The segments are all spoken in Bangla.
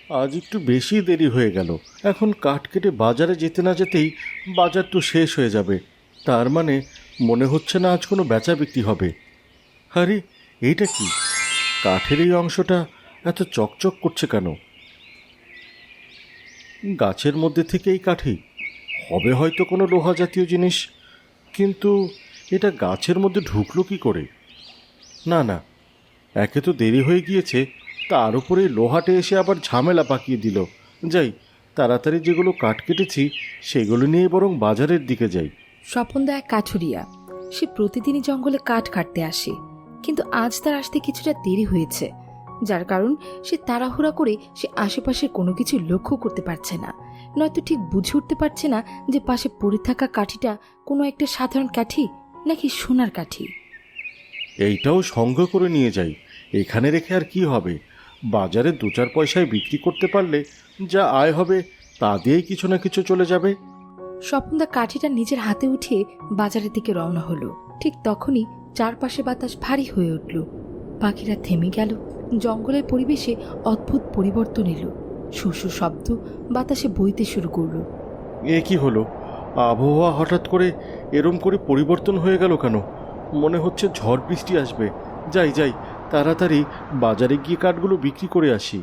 আজ একটু বেশি দেরি হয়ে গেল। এখন কাঠ কেটে বাজারে যেতে না যেতেই বাজার তো শেষ হয়ে যাবে। তার মানে মনে হচ্ছে না আজ কোনো বেচা বিক্রি হবে। আরে এইটা কি? কাঠের এই অংশটা এত চকচক করছে কেন? গাছের মধ্যে থেকে এই কাঠি হবে হয়তো কোনো লোহা জাতীয় জিনিস, কিন্তু এটা গাছের মধ্যে ঢুকলো কি করে? না না, একে তো দেরি হয়ে গিয়েছে, তার উপরে লোহাটে এসে আবার ঝামেলা পাকিয়ে দিল। যাই, তাড়াতাড়ি যেগুলো কাঠ কেটেছি সেগুলো নিয়ে বরং বাজারের দিকে যাই। স্বপনদা এক কাঠুরিয়া। সে প্রতিদিনই জঙ্গলে কাঠ কাটতে আসে, কিন্তু আজ তার আসতে কিছুটা দেরি হয়েছে, যার কারণ সে তাড়াহুড়া করে সে আশেপাশে কোনো কিছু লক্ষ্য করতে পারছে না, নয়তো ঠিক বুঝে উঠতে পারছে না যে পাশে পড়ে থাকা কাঠিটা কোনো একটা সাধারণ কাঠি নাকি সোনার কাঠি। এইটাও সঙ্গে করে নিয়ে যাই। এখানে রেখে আর কি হবে? বাজারে 2-4 পয়সায় বিক্রি করতে পারলে যা আয় হবে তা দিয়েই কিছু না কিছু চলে যাবে। স্বপনদা কাঠিটা নিজের হাতে উঠিয়ে বাজারের দিকে রওনা হলো। ঠিক তখনই চারপাশে বাতাস ভারী হয়ে উঠল। পাখিরা থেমে গেল। জঙ্গলের পরিবেশে অদ্ভুত পরিবর্তন এলো। শস্য শব্দ বাতাসে বইতে শুরু করলো। এ কি হলো? আবহাওয়া হঠাৎ করে এরম করে পরিবর্তন হয়ে গেল কেন? মনে হচ্ছে ঝড় বৃষ্টি আসবে। যাই যাই, তাড়াতাড়ি বাজারে গিয়ে কাঠগুলো বিক্রি করে আসি।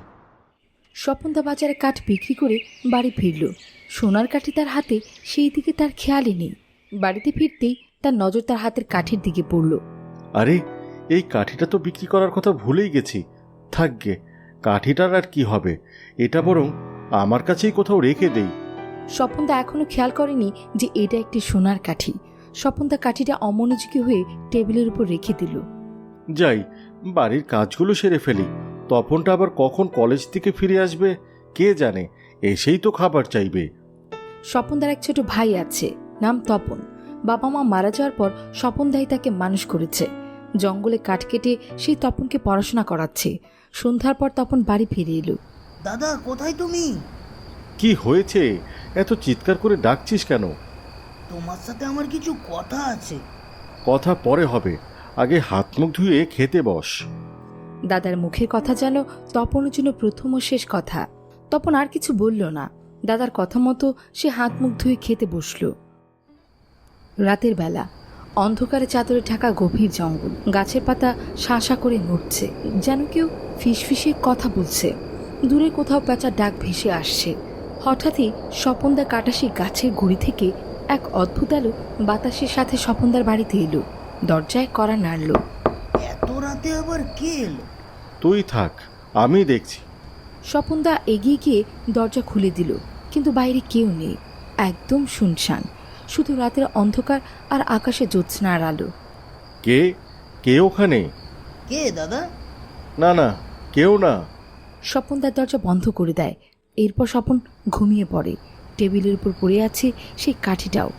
স্বপনদা বাজারে কাঠ বিক্রি করে বাড়ি ফিরল। সোনার কাঠি তার হাতে, সেই দিকে তার খেয়ালই নেই। বাড়িতে ফিরতেই তার নজর তার হাতের কাঠির দিকে পড়ল। আরে, এই কাঠিটা তো বিক্রি করার কথা ভুলেই গেছি। থাকগে, কাঠিটার আর কি হবে, এটা বরং আমার কাছেই কোথাও রেখে দেই। স্বপনদা এখনো খেয়াল করেনি যে এটা একটি সোনার কাঠি। স্বপনদা কাঠিটা অমনোযোগী হয়ে টেবিলের উপর রেখে দিল। যাই, বাড়ির কাজগুলো সেরে ফেলি। তপনটা আবার কখন কলেজ থেকে ফিরে আসবে কে জানে, এসেই তো খাবার চাইবে। স্বপনদার এক ছোট ভাই আছে, নাম তপন। বাবা মা মারা যাওয়ার পর স্বপনদাই তাকে মানুষ করেছে। জঙ্গলে কাঠ কেটে সেই তপনকে পড়াশোনা করাচ্ছে। সন্ধ্যার পর তপন বাড়ি ফিরে এলো। দাদা, কোথায় তুমি? কি হয়েছে? এত চিৎকার করে ডাকছিস কেন? তোমার সাথে আমার কিছু কথা আছে। কথা পরে হবে, আগে হাত মুখ ধুয়ে খেতে বস। দাদার মুখের কথা যেন তপনের জন্য প্রথম ও শেষ কথা। তপন আর কিছু বলল না। দাদার কথা মতো সে হাত মুখ ধুয়ে খেতে বসল। রাতের বেলা অন্ধকারে চাদরে ঢাকা গভীর জঙ্গল। গাছের পাতা শাঁসা করে নড়ছে, যেন কেউ ফিসফিসে কথা বলছে। দূরে কোথাও পেঁচার ডাক ভেসে আসছে। হঠাৎই স্বপনদা কাটাসি গাছের গুড়ি থেকে এক অদ্ভুত আলো বাতাসের সাথে স্বপনদার বাড়িতে এলো। দরজায় কড়া নাড়ল। এত রাতে আবার কে এলো? তুই থাক, আমি দেখছি। স্বপনদা এগিয়ে গিয়ে দরজা খুলে দিল, কিন্তু বাইরে কেউ নেই। একদম শুনশান, শুধু রাতের অন্ধকার আর আকাশে জ্যোৎস্নার আলো। কে কে ওখানে? কে দাদা? না না, কেউ না। স্বপনদার দরজা বন্ধ করে দেয়। এরপর স্বপন ঘুমিয়ে পড়ে। টেবিলের উপর পড়ে আছে সেই কাঠিটাও।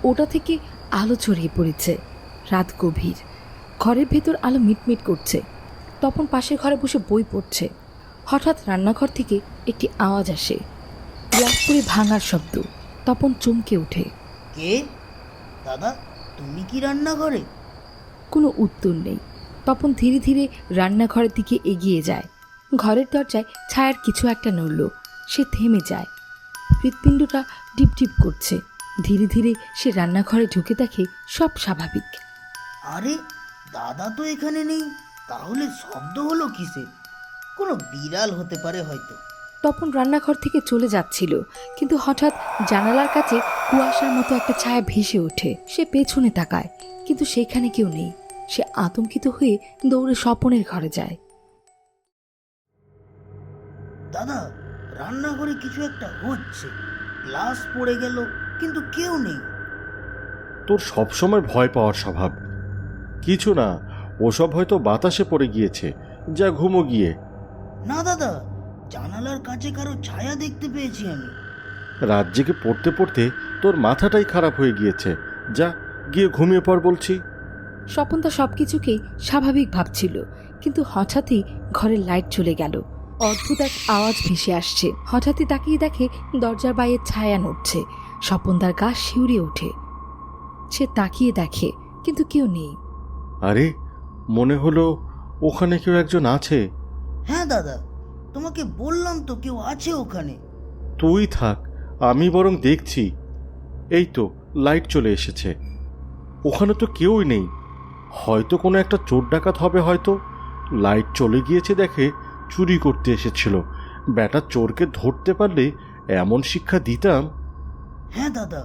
ওটা থেকে আলো ছড়িয়ে পড়েছে। রাত গভীর, ঘরের ভেতর আলো মিটমিট করছে। তপন পাশের ঘরে বসে বই পড়ছে। হঠাৎ রান্নাঘর থেকে একটি আওয়াজ আসে, গ্লাস পড়ে ভাঙার শব্দ। তপন চমকে ওঠে। কে? দাদা, তুমি কি রান্না করে? কোনো উত্তর নেই। তপন ধীরে ধীরে রান্নাঘরের দিকে এগিয়ে যায়। ঘরের দরজায় ছায়ার কিছু একটা নড়ল। সে থেমে যায়। হৃৎপিণ্ডটা ডিপডিপ করছে। ধীরে ধীরে সে রান্নাঘরে ঢুকে দেখে সব স্বাভাবিক। আরে, দাদা তো এখানে নেই। তাহলে শব্দ হলো কিসে? কোনো বিড়াল হতে পারে হয়তো। তপন রান্নাঘর থেকে চলে যাচ্ছিল, কিন্তু হঠাৎ জানালার কাছে কুয়াশার মতো একটা ছায়া ভেসে ওঠে। সে পেছনে তাকায়, কিন্তু সেখানে কেউ নেই। সে আতঙ্কিত হয়ে দৌড়ে স্বপনের ঘরে যায়। দাদা, রান্নাঘরে কিছু একটা হচ্ছে। গ্লাস পড়ে গেল, কিন্তু কেউ নেই। তোর সবসময় ভয় পাওয়ার স্বভাব। কিছু না, ওসব হয়তো বাতাসে পড়ে গিয়েছে। যা ঘুমো গিয়ে। না দাদা, জানালার কাছে কারো ছায়া দেখতে পেয়েছি আমি। রাত জেগে পড়তে পড়তে তোর মাথাটাই খারাপ হয়ে গিয়েছে। যা, গিয়ে ঘুমিয়ে পড় বলছি। স্বপন তা সবকিছুকেই স্বাভাবিক ভাবছিল, কিন্তু হঠাৎই ঘরের লাইট চলে গেল। অদ্ভুত এক আওয়াজ ভেসে আসছে। হঠাৎই তাকিয়ে দেখে দরজার বাইরে ছায়া নড়ছে। স্বপনদার গা শিউরে ওঠে। সে তাকিয়ে দেখে, কিন্তু কেউ নেই। আরে, মনে হলো ওখানে কেউ একজন আছে। হ্যাঁ দাদা, তোমাকে বললাম তো কেউ আছে ওখানে। তুই থাক, আমি বরং দেখছি। এই তো লাইট চলে এসেছে। ওখানে তো কেউই নেই। হয়তো কোনো একটা চোর ডাকাত হবে হয়তো। লাইট চলে গিয়েছে দেখে চুরি করতে এসেছিল। ব্যাটা চোরকে ধরতে পারলে এমন শিক্ষা দিতাম। হ্যাঁ দাদা,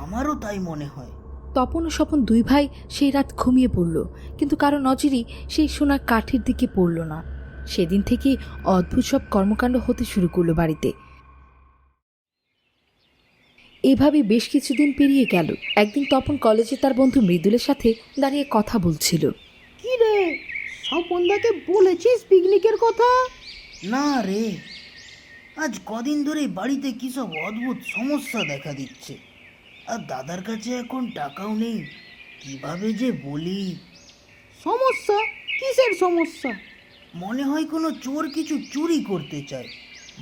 আমারও তাই মনে হয়। তপন ও স্বপন দুই ভাই সেই রাত ঘুমিয়ে পড়ল, কিন্তু কারো নজরই সেই সোনার কাঠির দিকে পড়ল না। সেদিন থেকে অদ্ভুত সব কর্মকাণ্ড হতে শুরু করলো বাড়িতে। এভাবে বেশ কিছুদিন পেরিয়ে গেল। একদিন তপন কলেজে তার বন্ধু মৃদুলের সাথে দাঁড়িয়ে কথা বলছিল। কি রে, স্বপনদাকে বলেছিস পিকনিকের কথা? না রে, আজ কদিন ধরে বাড়িতে কি সব অদ্ভুত সমস্যা দেখা দিচ্ছে। আর দাদার কাছে এখন টাকাও নেই, কিভাবে যে বলি। সমস্যা? কিসের সমস্যা? মনে হয় কোনো চোর কিছু চুরি করতে চায়।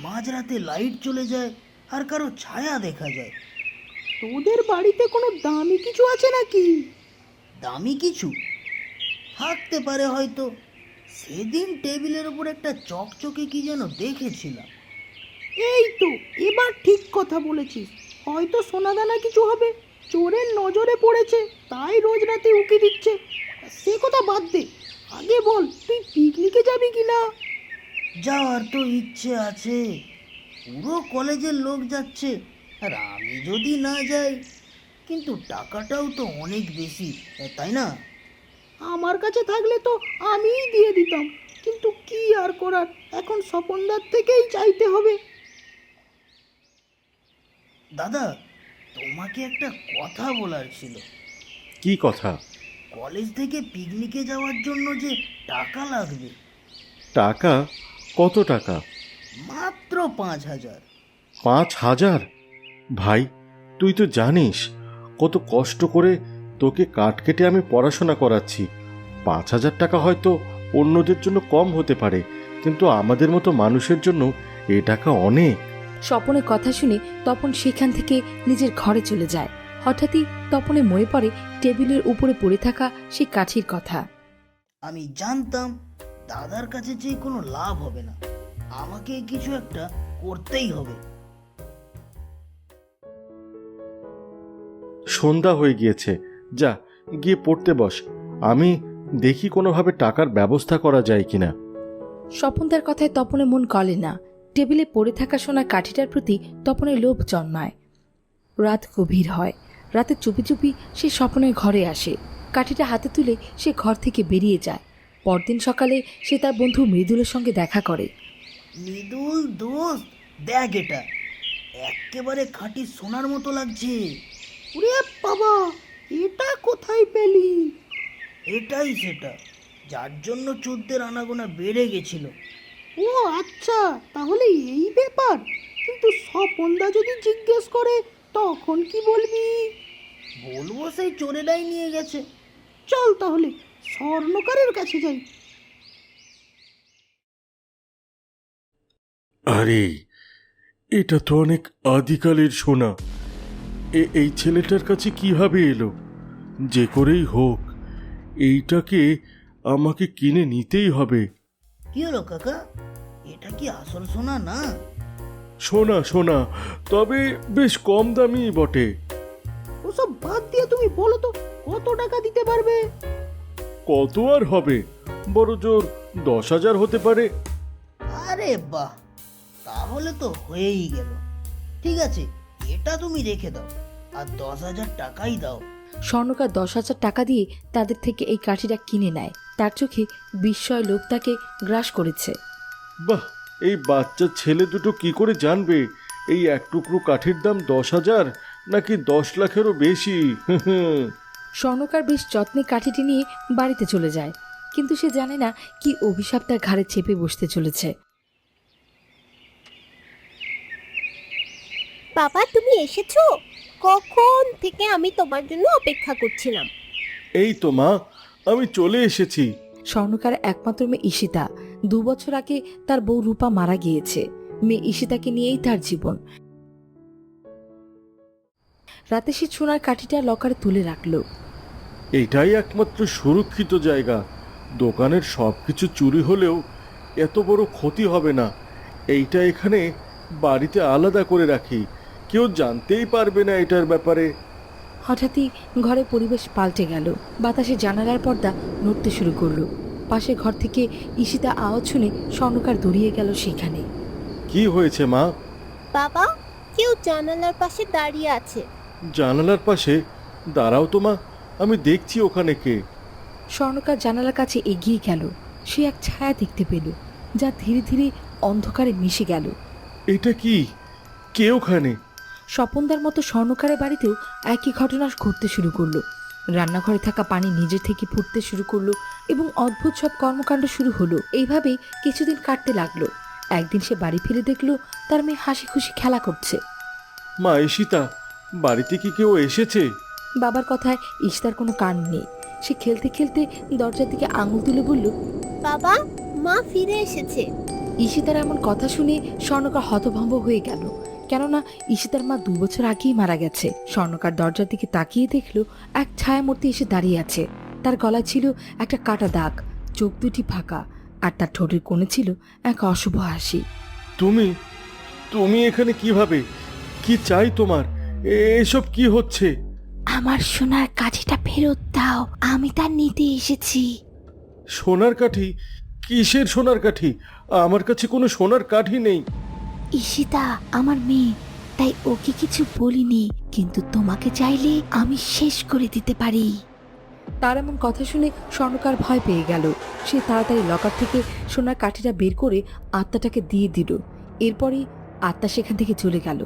মাঝরাতে লাইট চলে যায় আর কারো ছায়া দেখা যায়। তোদের বাড়িতে কোনো দামি কিছু আছে নাকি? দামি কিছু থাকতে পারে হয়তো। সেদিন টেবিলের উপর একটা চকচকে কি যেন দেখেছিলাম। এই তো, এবার ঠিক কথা বলেছিস। হয়তো সোনাদানা কিছু হবে। চোরের নজরে পড়েছে, তাই রোজ রাতে উকি দিচ্ছে। সে কথা বাদ দে, আগে বল তুই পিকনিকে যাবি কি না? যাওয়ার তো ইচ্ছে আছে। পুরো কলেজের লোক যাচ্ছে, আর আমি যদি না যাই, কিন্তু টাকাটাও তো অনেক বেশি, তাই না? আমার কাছে থাকলে তো আমিই দিয়ে দিতাম, কিন্তু কি আর করার, এখন স্বপনদার থেকেই চাইতে হবে। দাদা, তোমাকে একটা কথা বলার ছিল। কি কথা? কলেজ থেকে পিকনিকে যাওয়ার জন্য যে টাকা লাগবে। টাকা? কত টাকা? মাত্র 5,000। 5,000? ভাই, তুই তো জানিস কত কষ্ট করে তোকে কাঠ কেটে আমি পড়াশোনা করাচ্ছি। 5,000 টাকা হয়তো অন্যদের জন্য কম হতে পারে, কিন্তু আমাদের মতো মানুষের জন্য এ টাকা অনেক। স্বপনের কথা শুনে তপন সেখান থেকে নিজের ঘরে চলে যায়। হঠাৎই তপনে মনে পড়ে টেবিলের উপরে পড়ে থাকা সেই কাঠির কথা। আমি জানতাম দাদার কাছে যে কোনো লাভ হবে না, আমাকে কিছু একটা করতেই হবে। সন্ধ্যা হয়ে গিয়েছে, যা গিয়ে পড়তে বস। আমি দেখি কোনোভাবে টাকার ব্যবস্থা করা যায় কিনা। স্বপন তার কথায় তপনের মন গলে না। টেবিলে পড়ে থাকা সোনার কাঠিটার প্রতি তপনের লোভ জন্মায়। রাত গভীর হয়। রাতে চুপি চুপি সে স্বপনের ঘরে আসে। কাঠিটা হাতে তুলে সে ঘর থেকে বেরিয়ে যায়। পরদিন সকালে সে তার বন্ধু মৃদুলের সঙ্গে দেখা করে। মৃদুল দোস্ত, দেখ এটা একেবারে খাঁটি সোনার মতো লাগছে। ওরে বাবা, এটা কোথায় পেলি? এটাই সেটা যার জন্য চোরদের আনাগোনা বেড়ে গেছিল। ও আচ্ছা, তাহলে এই ব্যাপার। কিন্তু স্বপনদা যদি জিজ্ঞেস করে তখন কি বলবি? বলবো সেই চোরেরাই নিয়ে গেছে। চল তাহলে স্বর্ণকারের কাছে যাই। আরে, এটা তো অনেক আদিকালের সোনা। এই ছেলেটার কাছে কিভাবে এলো? যে করেই হোক, এইটাকে আমাকে কিনে নিতেই হবে। কি হলো কাকা, এটা কি আসল সোনা না? সোনা সোনা, তবে বেশ কম দামি বটে। ওসব বাদ দিয়ে তুমি বলো তো কত টাকা দিতে পারবে? কত আর হবে, বড় জোর 10,000 হতে পারে। আরে বাহ, তাহলে তো হয়েই গেল। ঠিক আছে, এটা তুমি রেখে দাও, আর 10,000 টাকাই দাও। স্বর্ণকার 10,000 টাকা দিয়ে তাদের থেকে এই কাঠিটা কিনে নেয়। তার চোখে বিস্ময় লোভ তাকে গ্রাস করেছে। বাহ, এই বাচ্চা ছেলে দুটো কি করে জানবে এই এক টুকরো কাঠির দাম 10,000 নাকি 10 লাখেরও বেশি? স্বর্ণকার বেশ যত্নে কাঠিটি নিয়ে বাড়িতে চলে যায়, কিন্তু সে জানে না কি অভিশাপ তার ঘাড়ে চেপে বসতে চলেছে। বাবা, তুমি এসেছো? কখন থেকে আমি তোমার জন্য অপেক্ষা করছিলাম। এই তো মা, আমি চলে এসেছি। স্বর্ণকার একমাত্র মেয়ে ঈশিতা। 2 বছর আগে তার বউ রূপা মারা গিয়েছে। মেয়ে ঈশিতাকে নিয়েই তার জীবন। রাতে সে সোনার কাঠিটা লকারে তুলে রাখলো। এটাই একমাত্র সুরক্ষিত জায়গা। দোকানের সব কিছু চুরি হলেও এত বড় ক্ষতি হবে না। এইটা এখানে বাড়িতে আলাদা করে রাখি, কেউ জানতেই পারবে না এটার ব্যাপারে। হঠাৎই ঘরের পরিবেশ পাল্টে গেল। বাতাসে জানালার পর্দা নড়তে শুরু করলো। পাশের ঘর থেকে ঈশিতা আওয়াজ শুনে স্বর্ণকার দৌড়িয়ে গেল সেখানে। কি হয়েছে মা? বাবা, কেউ জানালার পাশে দাঁড়িয়ে আছে। জানালার পাশে? দাঁড়াও তো মা, আমি দেখছি ওখানে কে। স্বর্ণকার জানালার কাছে এগিয়ে গেল। সে এক ছায়া দেখতে পেল, যা ধীরে ধীরে অন্ধকারে মিশে গেল। এটা কি? কে ওখানে? স্বপনদার মতো স্বর্ণকারের বাড়িতেও একই ঘটনা ঘটতে শুরু করলো। রান্নাঘরে থাকা পানি নিজে থেকে ফুটতে শুরু করলো এবং অদ্ভুত সব কর্মকাণ্ড শুরু হলো। এইভাবেই কিছুদিন কাটতে লাগলো। একদিন সে বাড়ি ফিরে দেখলো তার মেয়ে হাসি খুশি খেলা করছে। মা ঈশিতা, বাড়িতে কি কেউ এসেছে? বাবার কথায় ঈশিতার কোনো কান নেই। সে খেলতে খেলতে দরজার দিকে আঙুল তুলে বলল, বাবা, মা ফিরে এসেছে। ঈশিতার এমন কথা শুনে স্বর্ণকার হতভম্ব হয়ে গেল, কেননা ঈশিতার মা 2 বছর আগেই মারা গেছে। স্বর্ণকার দরজার দিকে তাকিয়ে দেখলো এক ছায়ামূর্তি এসে দাঁড়িয়ে আছে। তার গলায় ছিল একটা কাটা দাগ, চোখ দুটি ফাঁকা, আর তার ঠোঁটের কোণে ছিল এক অশুভ হাসি। তুমি তুমি এখানে কিভাবে? কি চাই তোমার? এসব কি হচ্ছে? আমার সোনার কাঠিটা ফেরত দাও, আমি তা নিতে এসেছি। সোনার কাঠি? কিসের সোনার কাঠি? আমার কাছে কোনো সোনার কাঠি নেই। ঈশিতা আমার মেয়ে, তাই ওকে কিছু বলিনি, কিন্তু তোমাকে চাইলে আমি শেষ করে দিতে পারি। তার এমন কথা শুনে স্বর্ণকার ভয় পেয়ে গেল। সে তাড়াতাড়ি লকার থেকে সোনার কাঠিটা বের করে আত্মাটাকে দিয়ে দিল। এরপরে আত্মা সেখান থেকে চলে গেল।